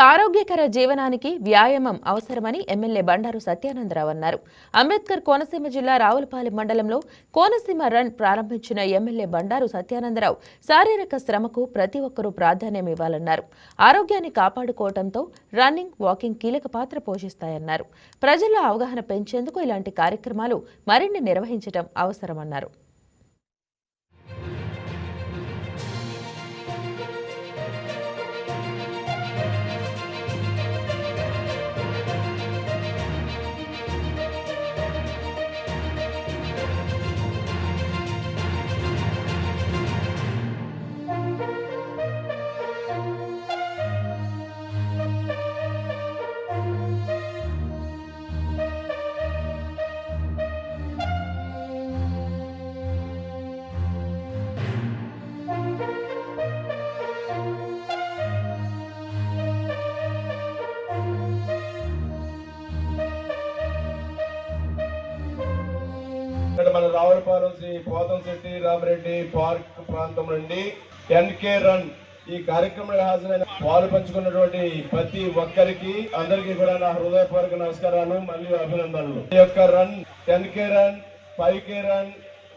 ఆరోగ్యకర జీవనానికి వ్యాయామం అవసరమని ఎమ్మెల్యే బండారు సత్యానందరావు అన్నారు. అంబేద్కర్ కోనసీమ జిల్లా రావులపాలెం మండలంలో కోనసీమ రన్ ప్రారంభించిన ఎమ్మెల్యే బండారు సత్యానందరావు శారీరక శ్రమకు ప్రతి ఒక్కరూ ప్రాధాన్యం ఇవ్వాలన్నారు. ఆరోగ్యాన్ని కాపాడుకోవడంతో రన్నింగ్, వాకింగ్ కీలక పాత్ర పోషిస్తాయన్నారు. ప్రజల్లో అవగాహన పెంచేందుకు ఇలాంటి కార్యక్రమాలు మరిన్ని నిర్వహించడం అవసరమన్నారు. ఇక్కడ మన రావులపాలెం శ్రీ పోతంశెట్టి రామరెడ్డి పార్క్ ప్రాంతం నుండి ఎన్కే రన్ ఈ కార్యక్రమంలో హాజరైన పాలు పంచుకున్నటువంటి ప్రతి ఒక్కరికి అందరికీ కూడా నా హృదయపూర్వక నమస్కారాలు మరియు అభినందనలు. ఈ యొక్క run 10K run, 5K run,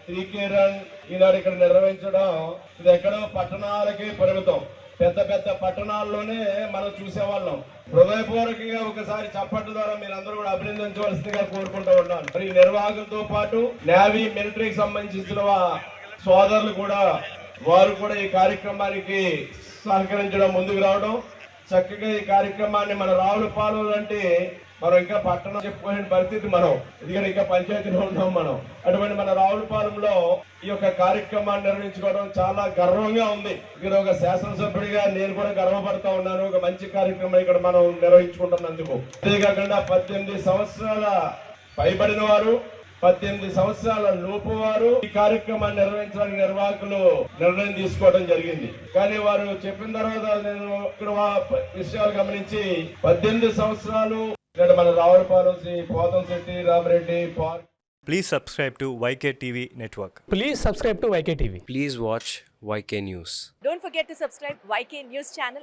3K run ఈనాడు ఇక్కడ నిర్వహించడం ఇది ఎక్కడో పట్టణాలకి పరిమితం. పెద్ద పెద్ద పట్టణాల్లోనే మనం చూసేవాళ్ళం. హృదయపూర్వకంగా ఒకసారి చప్పట్ల ద్వారా మీరందరూ కూడా అభినందించవలసిందిగా కోరుకుంటూ ఉన్నాను. మరి నిర్వాహకులతో పాటు నేవీ, మిలిటరీకి సంబంధించిన సోదరులు కూడా వారు కూడా ఈ కార్యక్రమానికి సహకరించడం, ముందుకు రావడం, చక్కగా ఈ కార్యక్రమాన్ని మన రావులపాలెం అంటే మనం ఇంకా పట్టణం చెప్పుకోలేని పరిస్థితి. మనం ఎందుకంటే ఇంకా పంచాయతీలో ఉన్నాం. మనం అటువంటి మన రావులపాలెంలో ఈ యొక్క కార్యక్రమాన్ని నిర్వహించుకోవడం చాలా గర్వంగా ఉంది. ఇక్కడ ఒక శాసనసభ్యుడిగా నేను కూడా గర్వపడతా ఉన్నాను. ఒక మంచి కార్యక్రమం ఇక్కడ మనం నిర్వహించుకుంటున్నందుకు. అంతేకాకుండా 18 సంవత్సరాల పైబడిన వారు, 18 సంవత్సరాల లోపు వారు ఈ కార్యక్రమాన్ని నిర్వహించడానికి నిర్వాహకులు నిర్ణయం తీసుకోవడం జరిగింది. కానీ వారు చెప్పిన తర్వాత నేను ఇక్కడ విషయాలు గమనించి 18 సంవత్సరాలు ఇక్కడ మన Ravulapalem Sri Pothamsetty Ramareddy park. Please subscribe to YK TV Network. Please subscribe to YK TV. Please watch YK News. Don't forget to subscribe YK News channel.